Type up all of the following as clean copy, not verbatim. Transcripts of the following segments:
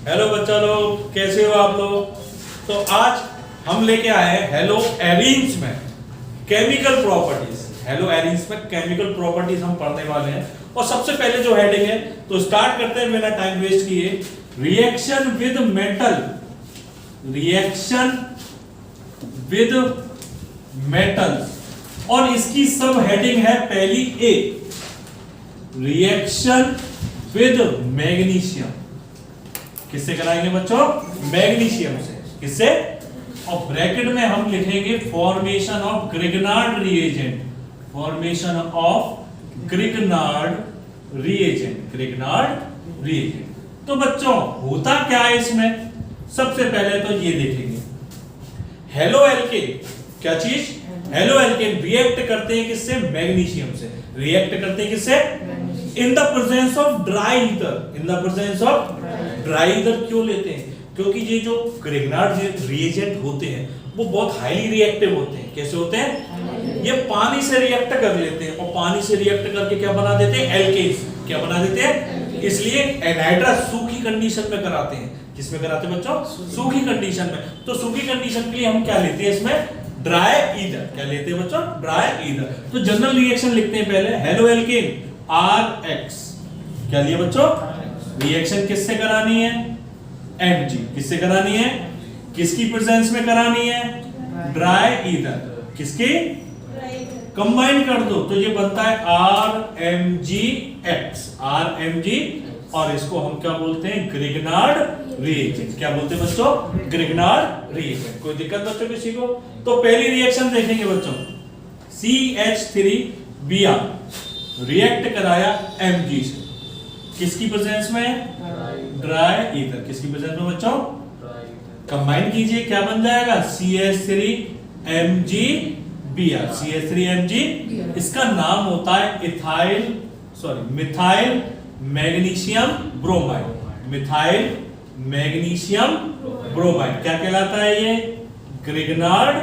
Hello बच्चा लोग, कैसे हो आप लोग। तो आज हम लेके आए हैं हेलो एरीन्स में केमिकल प्रॉपर्टीज। हेलो एरीन्स में केमिकल प्रॉपर्टीज हम पढ़ने वाले हैं। और सबसे पहले जो हेडिंग है, तो स्टार्ट करते हैं बिना टाइम वेस्ट किए। Reaction with metal, reaction with metal. और इसकी सब हेडिंग है पहली ए, रिएक्शन विद मैग्नीशियम। किससे कराएंगे बच्चों? मैग्नीशियम से। किससे? और ब्रैकेट में हम लिखेंगे formation of Grignard reagent, formation of Grignard reagent, Grignard reagent. तो बच्चों होता क्या है इसमें? सबसे पहले तो ये देखेंगे, हेलो एल्केन क्या चीज? हेलो एल्केन रिएक्ट करते हैं किससे? मैग्नीशियम से। रिएक्ट करते हैं किससे? In the presence of dry ether, in the presence of dry ether. क्यों लेते हैं? क्योंकि ये जो ग्रिग्नार्ड रिएजेंट होते हैं वो बहुत हाईली रिएक्टिव होते हैं। कैसे होते हैं? ये पानी से रिएक्ट कर लेते हैं और पानी से रिएक्ट करके क्या बना देते हैं? एल्केन्स। क्या बना देते हैं? इसलिए एनहाइड्रस सूखी कंडीशन में कराते हैं। किसमें कराते हैं बच्चों? सूखी कंडीशन में। तो सूखी कंडीशन के लिए हम क्या लेते हैं इसमें? Dry ether. क्या लेते हैं बच्चों? Dry ether. तो जनरल रिएक्शन लिखते हैं पहले, हेलो एल्केन RX। क्या लिया बच्चों? रिएक्शन किससे करानी है? Mg। किससे करानी है? किसकी प्रेजेंस में करानी है? Dry ether. किसकी? कंबाइन कर दो तो ये बनता है RMgX, RMg। और इसको हम क्या बोलते हैं? Grignard reagent. क्या बोलते हैं बच्चों? Grignard reagent. कोई दिक्कत बच्चों किसी को? तो पहली रिएक्शन देखेंगे बच्चों, CH3Br रिएक्ट कराया Mg से। किसकी प्रेजेंस में? Dry ether. किसकी प्रेजेंस में बच्चों? कंबाइन कीजिए, क्या बन जाएगा? CH3MgBr, CH3Mg। इसका नाम होता है methyl magnesium bromide, methyl magnesium bromide. क्या कहलाता है ये? Grignard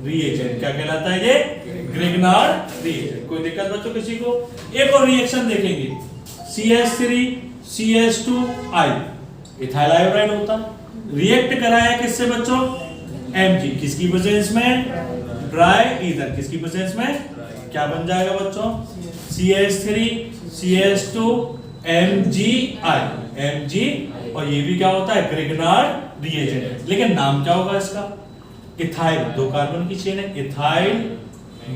reagent. क्या कहलाता है ये? Grignard reagent. कोई दिक्कत बच्चों किसी को? एक और रिएक्शन देखेंगे, CH3CH2I, इथाइल आयोडाइड होता है। रिएक्ट कराया किससे बच्चों? Mg। किसकी प्रेजेंस में? Dry ether. किसकी प्रेजेंस में? क्या बन जाएगा बच्चों? CH3CH2MgI, Mg। और ये भी क्या होता है? Grignard reagent. लेकिन नाम क्या होगा इसका? इथाइल, 2 कार्बन की चेन है, ethyl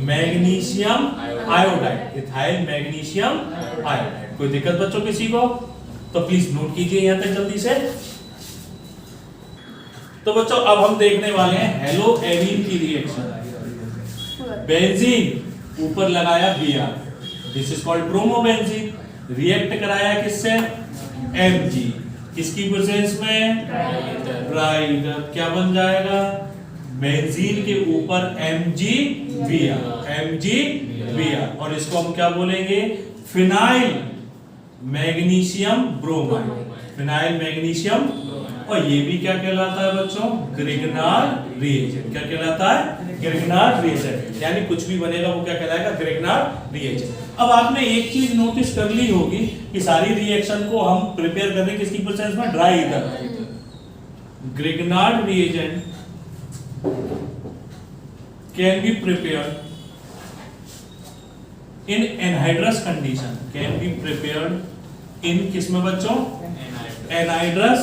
magnesium iodide, ethyl magnesium iodide. कोई दिक्कत बच्चों किसी को? तो प्लीज नोट कीजिए यहां तक जल्दी से। तो बच्चों अब हम देखने वाले हैं हेलो एरीन की रिएक्शन। बेंजीन ऊपर लगाया Br, this is called bromobenzene. React कराया किससे? Mg। किसकी प्रेजेंस में? Dry ether. क्या बन जाएगा? बेंजीन के ऊपर MgBr, MgBr। और इसको हम क्या बोलेंगे? Phenyl magnesium bromide, phenyl magnesium. और ये भी क्या कहलाता है बच्चों? Grignard reagent. क्या कहलाता है? Grignard reagent. यानी कुछ भी बनेगा वो क्या कहलाएगा? Grignard reagent. अब आपने एक चीज नोटिस कर ली होगी कि सारी रिएक्शन को हम प्रिपेयर कर रहे हैं किसकी प्रेजेंस में? Dry ether. Grignard reagent can be prepared in anhydrous condition, can be prepared in किसमें बच्चों? anhydrous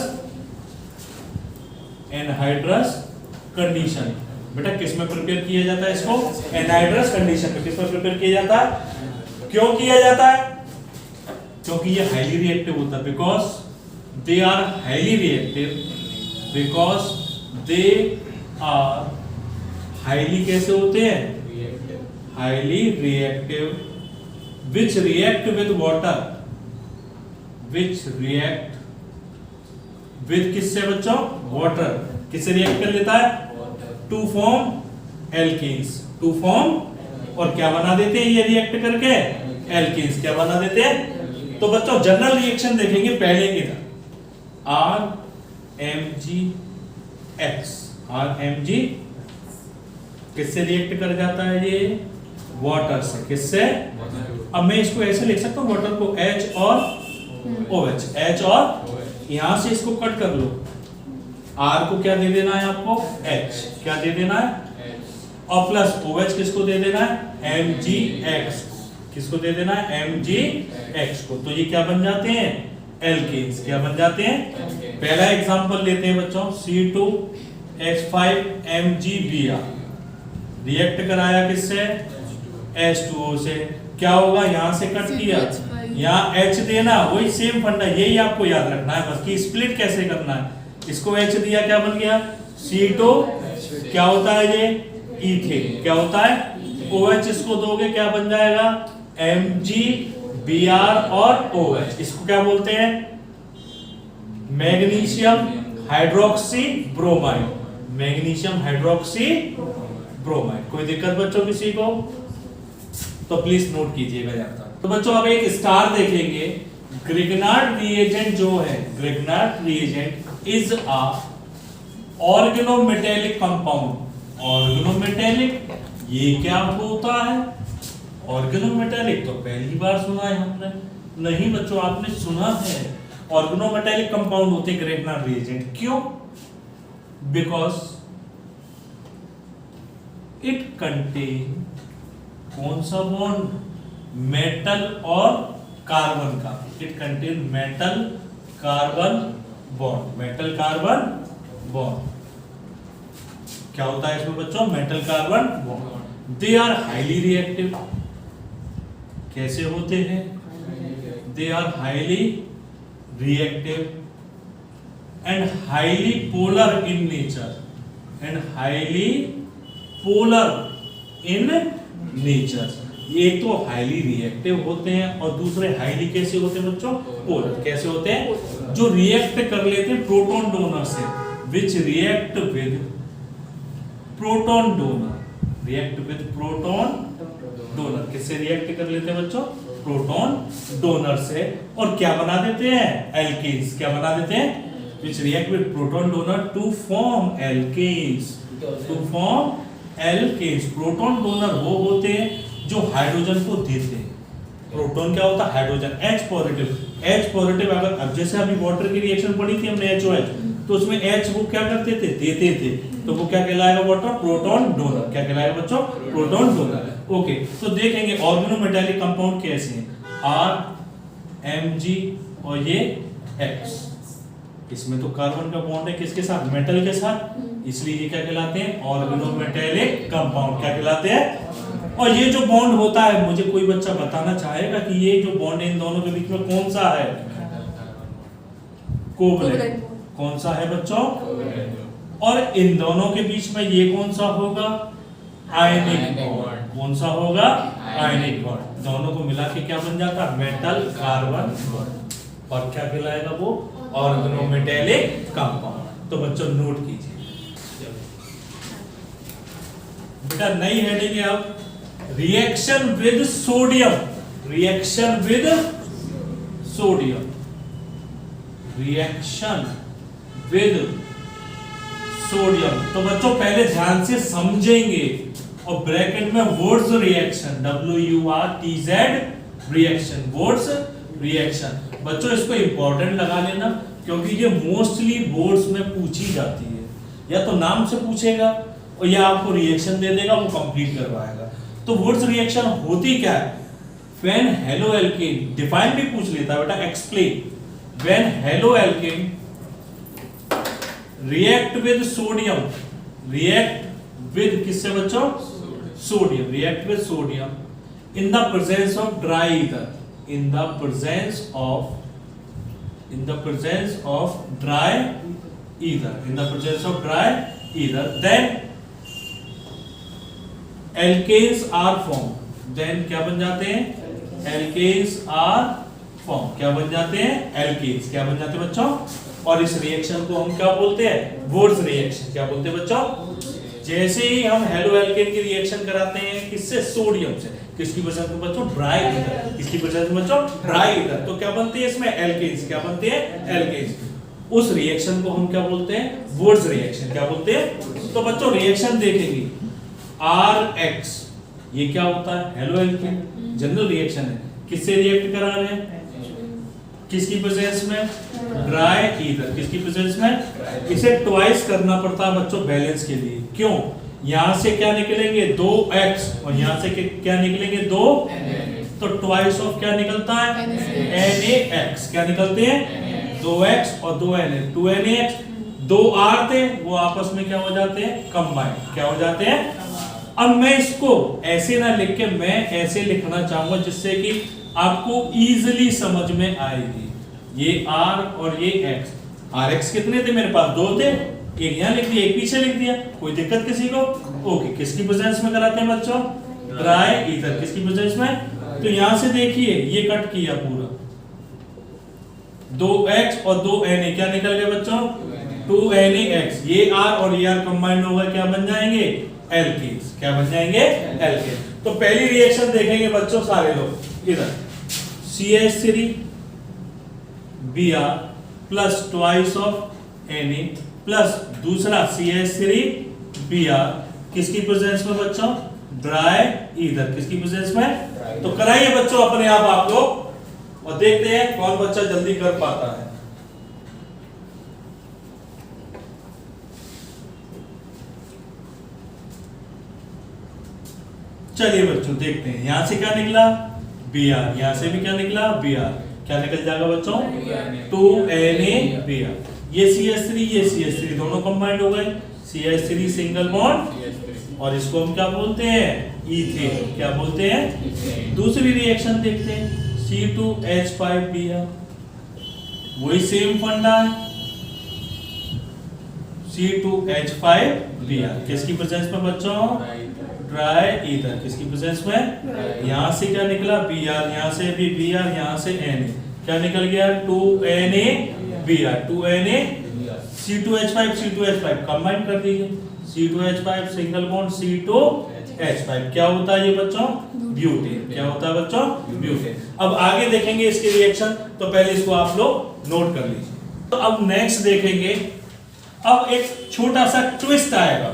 condition। बेटा किसमें प्रिपेयर किया जाता है इसको? anhydrous condition में। किसमें प्रिपेयर किया जाता है? क्यों किया जाता है? क्योंकि ये हाईली रिएक्टिव होता है, because they are highly reactive, because they are highly कैसे होते हैं? Highly reactive which react with water, which react with किससे बच्चों? वाटर। किससे रिएक्ट कर लेता है? To form alkanes, to form. और क्या बना देते हैं ये रिएक्ट करके? एल्केन्स। क्या बना देते हैं? तो बच्चों जनरल रिएक्शन देखेंगे पहले की तरह, RMgX, RMg। किससे रिएक्ट कर जाता है ये? वाटर से। किससे? अब मैं इसको ऐसे लिख सकता हूँ वाटर को H और OH, H और यहां से इसको कट कर लो, R को क्या दे देना है आपको, H, क्या दे देना है, और प्लस OH किसको दे देना है, MgX, किसको दे देना है, MgX को। तो ये क्या बन जाते हैं, एल्केन्स। क्या बन जाते हैं, पहला एग्जांपल लेते हैं बच्चों, C2H5MgBr रिएक्ट कराया किससे, H2O से, क्या होगा, यहां से कट किया, यहाँ H देना, वही सेम फंडा, यही आपको याद रखना है बस कि स्प्लिट कैसे करना है। इसको H दिया, क्या बन गया, C2, क्या होता है ये, इथेन, क्या होता है, OH इसको दोगे क्या बन जाएगा, MgBr और OH, इसको क्या बोलते हैं, magnesium hydroxy bromide, magnesium hydroxy bromide. कोई दिक्कत बच्चों किसी को, तो प्लीज नोट कीजिएगा यहाँ तक। तो बच्चों अब एक स्टार देखेंगे, ग्रिग्नार्ड रिएजेंट जो है, Grignard reagent is a organometallic compound. Organometallic, ये क्या होता है, ऑर्गेनोमेटेलिक तो पहली बार सुना है हमने, नहीं बच्चों आपने सुना है, ऑर्गेनोमेटेलिक कंपाउंड होते हैं ग्रिग्नार्ड रिएजेंट। क्यों, बिकॉज इट कंटेन कौन सा बॉन्ड, मेटल और कार्बन का, it contain metal carbon bond, metal carbon bond. क्या होता है इसमें बच्चों, metal carbon bond. They are highly reactive, कैसे होते हैं, they are highly reactive and highly polar in nature, and highly polar in nature. एक तो हाईली रिएक्टिव होते हैं और दूसरे हाईली कैसे होते हैं बच्चों, पोलर। कैसे होते हैं, जो रिएक्ट कर लेते हैं प्रोटॉन डोनर से, विच react with proton donor, react with proton donor. किससे रिएक्ट कर लेते हैं बच्चों, प्रोटॉन डोनर से, और क्या बना देते हैं, एल्केन्स। क्या बना देते हैं, which react with proton donor to form alkanes, to form alkanes. Proton donor वो होते हैं जो हाइड्रोजन को देते हैं। प्रोटॉन क्या होता है, hydrogen, H positive, H positive. अगर अब जैसे अभी वाटर की रिएक्शन पढ़ी थी हमने HOH, तो उसमें H वो क्या करते थे, देते थे, तो वो क्या कहलाएगा वाटर, प्रोटॉन डोनर। क्या कहलाएगा बच्चों, प्रोटॉन डोनर। ओके, तो देखेंगे ऑर्गेनोमेटेलिक कंपाउंड कैसे हैं, R Mg और ये X। इसमें तो कार्बन का बॉन्ड है किसके साथ, मेटल के साथ, इसलिए ये क्या कहलाते हैं, ऑर्गेनोमेटेलिक कंपाउंड। क्या कहलाते हैं, और ये जो बॉन्ड होता है, मुझे कोई बच्चा बताना चाहेगा कि ये जो बॉन्ड है इन दोनों के बीच में कौन सा है, कोवलेंट। कौन सा है बच्चों, और इन दोनों के बीच में ये कौन सा होगा, आयनिक बॉन्ड। कौन सा होगा, आयनिक बॉन्ड। दोनों को मिला के क्या बन जाता, मेटल कार्बन बॉन्ड, और क्या कहलाएगा वो, ऑर्गेनोमेटेलिक कंपाउंड। तो बच्चों नोट कीजिए बेटा, नई हेडिंग है अब, reaction with sodium, reaction with sodium, reaction with sodium. तो बच्चों पहले ध्यान से समझेंगे, और ब्रैकेट में words reaction, WURTZ reaction, words reaction. बच्चों इसको इंपॉर्टेंट लगा लेना, क्योंकि ये मोस्टली बोर्ड्स में पूछी जाती है, या तो नाम से पूछेगा और या आपको रिएक्शन दे देगा, वो कंप्लीट करवाएगा। तो वर्ड्स रिएक्शन होती क्या है, व्हेन हेलो एल्केन, डिफाइन भी पूछ लेता है बेटा, explain, when halo alkane react with sodium, react with किससे बच्चों, sodium, react with sodium in the presence of dry ether, in the presence of dry ether, in the presence of dry ether, then alkanes are formed, then क्या बन जाते हैं, alkanes are formed, क्या बन जाते हैं, alkanes, क्या बन जाते हैं बच्चों। और इस रिएक्शन को हम क्या बोलते हैं, वुड्स रिएक्शन। क्या बोलते हैं बच्चों, जैसे ही हम हेलो एल्केन की रिएक्शन कराते हैं किससे, सोडियम से, किसकी वजह से बच्चों, ड्राई ईथर, किसकी वजह से बच्चों, ड्राई ईथर। तो क्या बनते हैं इसमें, एल्केन्स। क्या बनते हैं, एल्केन्स। उस रिएक्शन को हम क्या बोलते हैं, वुड्स रिएक्शन। क्या बोलते हैं, तो बच्चों रिएक्शन देखेंगे, RX ये क्या होता है, हेलो एल्केन, जनरल रिएक्शन है, किससे रिएक्ट करा रहे हैं, किसकी प्रेजेंस में? ड्राई ईथर किसकी प्रेजेंस में? इसे ट्वाइस करना पड़ता है बच्चों बैलेंस के लिए। क्यों? यहां से क्या निकलेंगे 2x और यहां से क्या निकलेंगे 2, तो ट्वाइस ऑफ क्या निकलता है? NaX। क्या निकलते हैं? 2x और 2Na, 2NaX। 2 R थे वो आपस में क्या हो जाते हैं? कंबाइन। क्या हो जाते हैं? अब मैं इसको ऐसे ना लिख के मैं ऐसे लिखना चाहूंगा जिससे कि आपको इजीली समझ में आएगी। ये R और ये X, RX कितने थे मेरे पास? 2 थे, एक यहाँ लिख दिया, एक पीछे लिख दिया, कोई दिक्कत किसी को? ओके, किसकी प्रेजेंस में कराते हैं बच्चों? ड्राई ईथर किसकी प्रेजेंस में? तो यहां से देखिए ये कट किया पूरा, 2x और 2Na क्या निकल गया बच्चों? 2NaX। ये R और ये R कंबाइंड होगा, क्या बन जाएंगे? एल्केन्स। क्या बन जाएंगे? एल्केन। तो पहली रिएक्शन देखेंगे बच्चों सारे लोग इधर, CH3 Br plus twice of Na plus दूसरा CH3 Br किसकी प्रेजेंस में बच्चों? ड्राई ईथर किसकी प्रेजेंस में? तो कराइए बच्चों अपने आप लोग और देखते हैं कौन बच्चा जल्दी कर पाता है। चलिए बच्चों देखते हैं, यहां से क्या निकला? Br, यहां से भी क्या निकला? Br। क्या निकल जाएगा बच्चों? 2NaBr। ये CH3 ये CH3 दोनों कंबाइंड हो गए, CH3 सिंगल बॉन्ड और इसको हम क्या बोलते हैं? ईथेन। क्या बोलते हैं? दूसरी रिएक्शन देखते हैं, C2H5Br। वही सेम फंडा है, C2H5Br किसकी प्रेजेंस में बच्चों? ड्राई ईथर किसकी प्रेजेंस में? यहां से क्या निकला? Br, यहां से भी Br, यहां से Na, क्या निकल गया? 2NaBr, 2Na C2H5 C2H5 combine कर दीजिए, C2H5 सिंगल बॉन्ड C2H5 क्या होता है ये बच्चों? ब्यूटेन। क्या होता है बच्चों? ब्यूटेन। अब आगे देखेंगे इसकी रिएक्शन, तो पहले इसको आप लोग नोट कर लीजिए। तो अब नेक्स्ट देखेंगे, अब एक छोटा सा ट्विस्ट आएगा,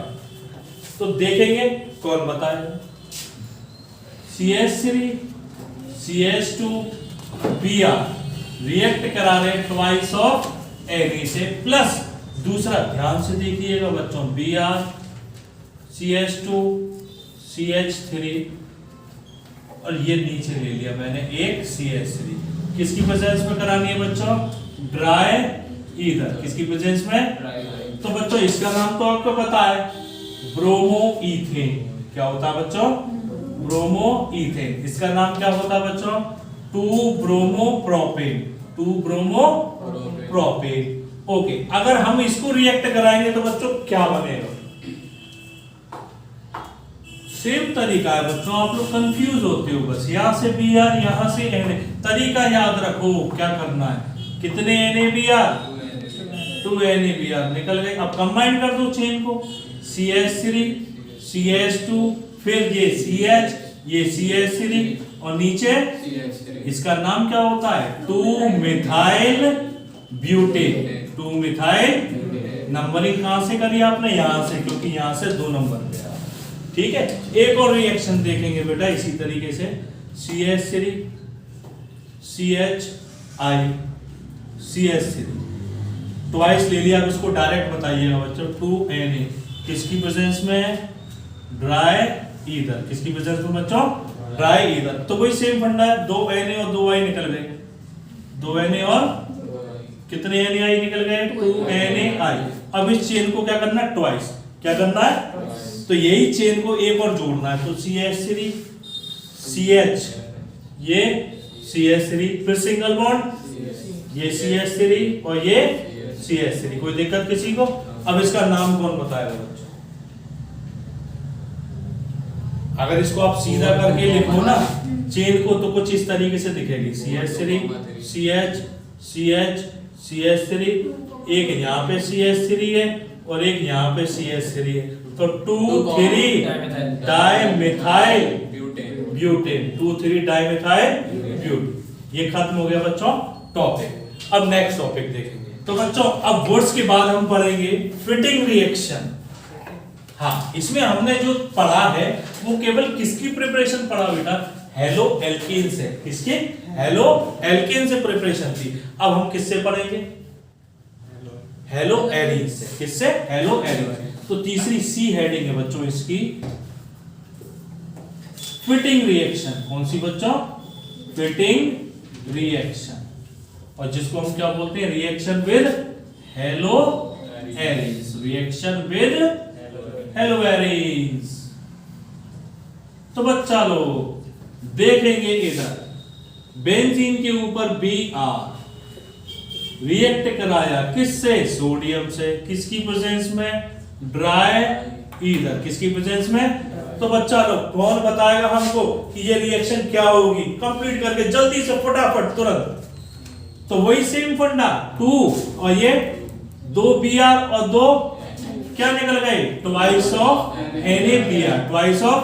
तो देखेंगे कौन बताएगा। CH3 CH2 Br रिएक्ट करा रहे ट्वाइस ऑफ Na से, प्लस दूसरा ध्यान से देखिएगा बच्चों, Br CH2 CH3 और ये नीचे ले लिया मैंने एक CH3 किसकी प्रेजेंस में करानी है बच्चों? ड्राई ईथर किसकी प्रेजेंस में? तो बच्चों इसका नाम तो आपको पता है, ब्रोमो ईथेन। क्या होता है बच्चों? Bromo ethane. इसका नाम क्या होता है बच्चों? 2-ब्रोमो प्रोपेन, 2-ब्रोमो प्रोपेन। ओके, अगर हम इसको रिएक्ट कराएंगे तो बच्चों क्या बनेगा? सेम तरीका है बच्चों, आप लोग कंफ्यूज होते हो बस, यहां से Br यहां से Na। तरीका याद रखो क्या करना है। कितने NaBr? 2NaBr निकल गए। अब कंबाइन कर दो चेन को, CH3 CH2 फिर ये CH ये CH3 और नीचे इसका नाम क्या होता है? 2-मिथाइल ब्यूटेन, 2-मिथाइल। नंबरिंग कहां से करी आपने? यहां से, क्योंकि यहां से 2 नंबर पे आ। ठीक है, एक और रिएक्शन देखेंगे बेटा इसी तरीके से, CH3 CHI CH3 ट्वाइस ले लिया। अब इसको डायरेक्ट बताइएगा बच्चों, 2Na किसकी प्रेजेंस में? ड्राई ईथर किसकी प्रेजेंस में बच्चों? Dry ether. तो वही सेम फंडा है, 2Na और 2I निकल गए, 2Na और कितने NaI निकल गए? 2NaI। अब इस चेन को क्या करना है? ट्वाइस। क्या करना है? तो यही चेन को एक और जोड़ना है, तो CH3 CH ये CH3 फिर सिंगल बॉन्ड ये CH3 और ये CH3। कोई दिक्कत किसी को? अब इसका नाम कौन बताएगा बच्चों? अगर इसको आप सीधा करके लिखो ना चेन को, तो कुछ इस तरीके से दिखेगी, CH3 CH CH CH3, एक यहाँ पे CH3 है और एक यहाँ पे CH3 है, तो 2,3 डाइमिथाइल ब्यूटेन, 2,3 डाइमिथाइल ब्यूटेन। ये खत्म हो गया बच्चों टॉपिक। अब नेक्स्ट टॉपिक देखेंगे। तो बच्चों अब वुड्स के बाद हम पढ़ेंगे फिटिंग रिएक्शन। हाँ, इसमें हमने जो पढ़ा है वो केवल किसकी प्रिपरेशन पढ़ा बेटा? हेलो एल्कीन्स है। किसके? हेलो एल्केन से प्रिपरेशन थी। अब हम किससे पढ़ेंगे? हेलो एरीन से। किससे? Hello arene. तो तीसरी सी हेडिंग है बच्चों इसकी, फिटिंग रिएक्शन। कौन सी बच्चों? फिटिंग रिएक्शन, और जिसको हम क्या बोलते हैं? Reaction with hello arenes. Reaction with hello arenes. तो बच्चा लोग देखेंगे इधर बेंजीन के ऊपर Br रिएक्ट कराया किससे? सोडियम से। किसकी प्रेजेंस में? Dry ether. किसकी प्रेजेंस में? तो बच्चा लोग कौन बताएगा हमको कि ये रिएक्शन क्या होगी? कंप्लीट करके जल्दी से फटाफट तुरंत। तो वही सेम फंडा 2 और ये 2 Br और 2 क्या निकल गए? Twice of NaBr। Twice of.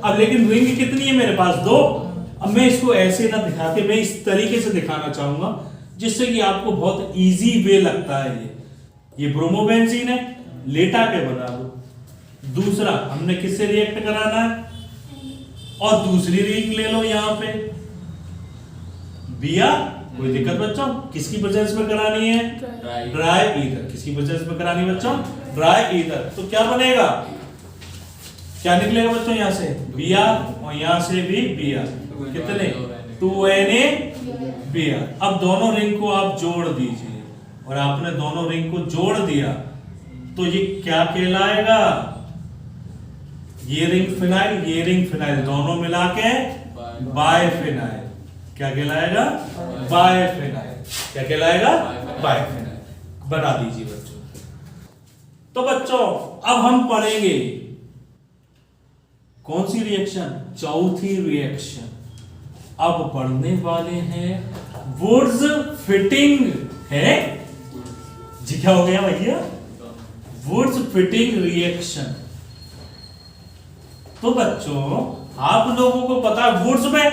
अब लेकिन रिंग कितनी है मेरे पास? 2। अब मैं इसको ऐसे ना दिखा के मैं इस तरीके से दिखाना चाहूंगा जिससे कि आपको बहुत इजी वे लगता है। ये ब्रोमोबेंजीन है, लेटा के बना दो। दूसरा हमने किससे रिएक्ट कराना है? और दूसरी रिंग ले लो यहां पे Br। कोई दिक्कत बच्चों? किसकी प्रेजेंस में करानी है? Dry ether. किसकी प्रेजेंस में करानी है बच्चों? Dry ether. तो क्या बनेगा? क्या निकलेगा बच्चों? यहां से Br और यहां से भी Br। कितने? 2NaBr। अब दोनों रिंग को आप जोड़ दीजिए, और आपने दोनों रिंग को जोड़ दिया तो ये क्या कहलाएगा? ये रिंग फिनाइल, ये रिंग फिनाइल, दोनों मिला के बायफिनाइल। क्या कहलाएगा? बायफिनाइल। क्या कहलाएगा? बायफिनाइल। बना दीजिए बच्चों। तो बच्चों अब हम पढ़ेंगे कौन सी रिएक्शन? चौथी रिएक्शन। अब पढ़ने वाले हैं वुड्स फिटिंग है जी। क्या हो गया भैया? Wurtz Fittig reaction. तो बच्चों आप लोगों को पता है वुड्स में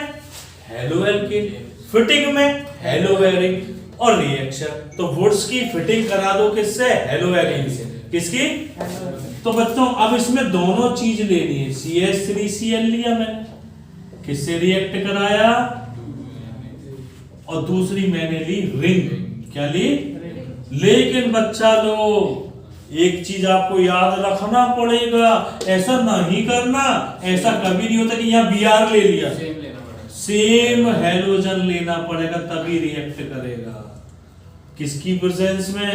हेलो एल्केन, फिटिंग में हेलो एरीन, और रिएक्शन तो वुड्स की फिटिंग करा दो किससे? हेलो एरीन से। किसकी? तो बच्चों अब इसमें दोनों चीज लेनी है। CH3Cl लिया मैंने, किससे रिएक्ट कराया? और दूसरी मैंने ली रिंग। क्या ली? लेकिन बच्चा लोग एक चीज आपको याद रखना पड़ेगा, ऐसा नहीं करना, ऐसा कभी नहीं होता कि यहाँ Br ले लिया। सेम हेलोजन लेना पड़ेगा तभी रिएक्ट करेगा। किसकी प्रेजेंस में?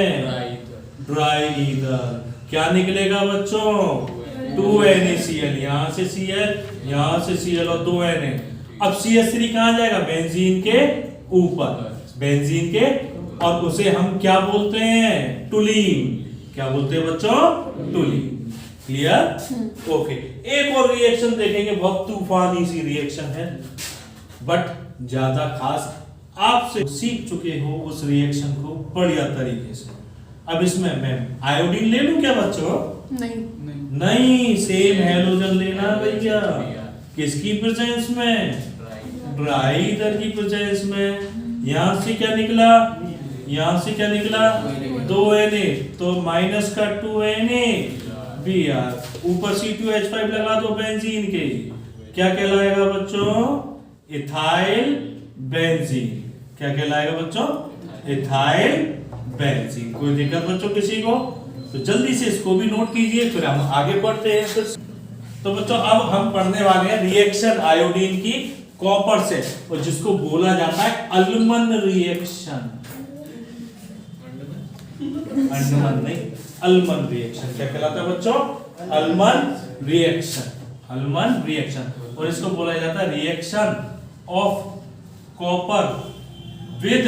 Dry ether. क्या निकलेगा बच्चों? 2NaCl। यहां से Cl, यहां से Cl और 2Na। अब CH3 कहां जाएगा? बेंजीन के ऊपर, बेंजीन के, और उसे हम क्या बोलते हैं? टुलीन। क्या बोलते हैं बच्चों? टुलीन। क्लियर? ओके। एक और रिएक्शन देखेंगे, बहुत तूफानी सी रिएक्शन है बट ज्यादा खास, आपसे सीख चुके हो उस रिएक्शन को बढ़िया तरीके से। अब इसमें मैं आयोडीन ले लूं क्या बच्चों? नहीं, सेम हेलोजन लेना भैया। किसकी प्रेजेंस में? ड्राई ईथर की प्रेजेंस में। यहां से क्या निकला? यहां से क्या निकला? 2Na, तो माइनस का 2NaBr, ऊपर C2H5 लगा दो बेंजीन के। क्या कहलाएगा बच्चों? Ethyl benzene. क्या कहलाएगा बच्चों? Ethyl benzene. कोई दिक्कत बच्चों किसी को? तो जल्दी से इसको भी नोट कीजिए, फिर हम आगे बढ़ते हैं। तो बच्चों अब हम पढ़ने वाले हैं रिएक्शन आयोडीन की कॉपर से, और जिसको बोला जाता है अल्मन रिएक्शन। अंडमान नहीं, अल्मन रिएक्शन। क्या कहलाता है बच्चों? अल्मन रिएक्शन। अल्मन रिएक्शन। और इसको बोला जाता है reaction of copper with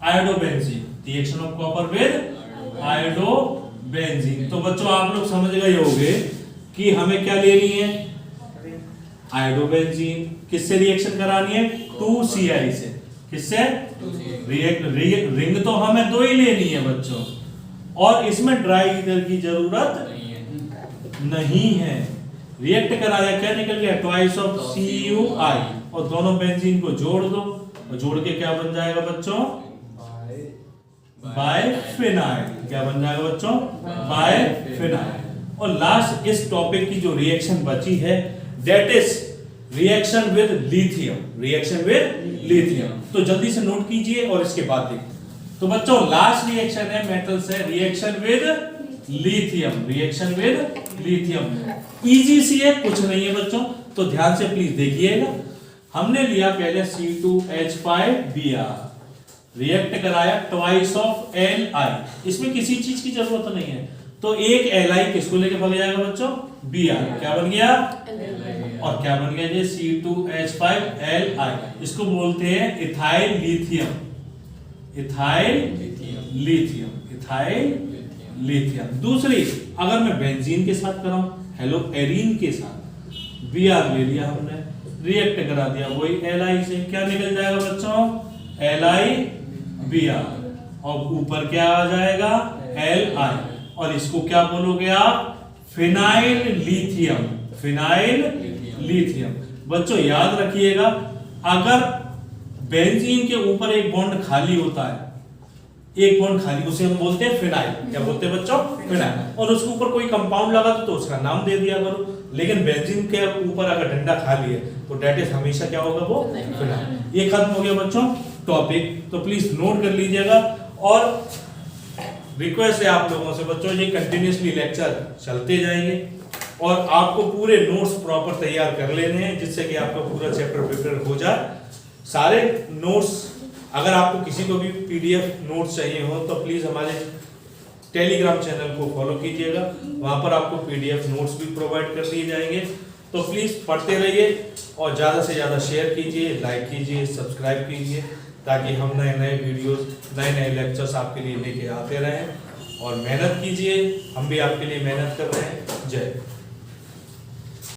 iodobenzene. Reaction of copper with iodobenzene. तो बच्चों आप लोग समझ गए होंगे कि हमें क्या लेनी है? आयोडोबेंजीन। किससे रिएक्शन करानी है? 2Ci से। किससे? रिंग तो हमें 2 ही लेनी है बच्चों, और इसमें ड्राई ईथर की जरूरत नहीं है। रिएक्ट कराया, क्या निकल गया? ट्वाइस ऑफ CuI, और दोनों बेंजीन को जोड़ दो, और जोड़ के क्या बन जाएगा बच्चों? बायफिनाइल। क्या बन जाएगा बच्चों? बायफिनाइल। और लास्ट इस टॉपिक की जो रिएक्शन बची है, that is reaction with lithium, reaction with lithium. तो जल्दी से नोट कीजिए और इसके बाद देखिए। तो बच्चों लास्ट रिएक्शन है मेटल से, reaction with lithium, reaction with lithium. Easy सी है, कुछ नहीं है बच्चों, तो ध्यान से प्लीज देखिएगा। हमने लिया पहले C2H5Br, रिएक्ट कराया ट्वाइस ऑफ Li, इसमें किसी चीज की जरूरत नहीं है, तो एक Li किसको लेके भाग जाएगा बच्चों, Br, क्या बन गया, और क्या बन गया ये C2H5Li, इसको बोलते हैं ethyl lithium, ethyl lithium, ethyl lithium. दूसरी, अगर मैं बेंजीन के साथ कराऊं, हेलो एरीन के साथ, Br ले लिया हमने, रिएक्ट करा दिया वही Li से, क्या निकल जाएगा बच्चों, LiBr, और ऊपर क्या आ जाएगा, Li, और इसको क्या बोलोगे आप, फिनाइल लिथियम, फिनाइल लिथियम। बच्चों याद रखिएगा, अगर बेंजीन के ऊपर एक बॉन्ड खाली होता है, एक बॉन्ड खाली, उसे हम बोलते हैं फिनाइल, क्या बोलते हैं बच्चों, फिनाइल, और उसके ऊपर कोई कंपाउंड लगा तो उसका नाम दे दिया करो। लेकिन बेंजीन के ऊपर अगर डंडा खाली है तो डेट इज हमेशा क्या होगा, वो फिनाइल। ये खत्म हो गया बच्चों टॉपिक, तो प्लीज नोट कर लीजिएगा। और रिक्वेस्ट है आप लोगों से बच्चों, ये कंटिन्यूअसली लेक्चर चलते जाएंगे और आपको पूरे नोट्स प्रॉपर तैयार कर लेने हैं, जिससे कि आपका पूरा चैप्टर प्रिपेयर हो जाए। सारे नोट्स, अगर आपको किसी को भी पीडीएफ नोट्स चाहिए हो तो प्लीज हमारे टेलीग्राम चैनल को फॉलो कीजिएगा, वहां पर आपको पीडीएफ नोट्स भी प्रोवाइड कर दिए जाएंगे। तो प्लीज पढ़ते रहिए और ज्यादा से ज्यादा शेयर कीजिए, लाइक कीजिए, सब्सक्राइब कीजिए, ताकि हम नए नए वीडियोस, नए नए लेक्चर्स आपके लिए लेके आते रहें। और मेहनत कीजिए, हम भी आपके लिए मेहनत कर रहे हैं। जय।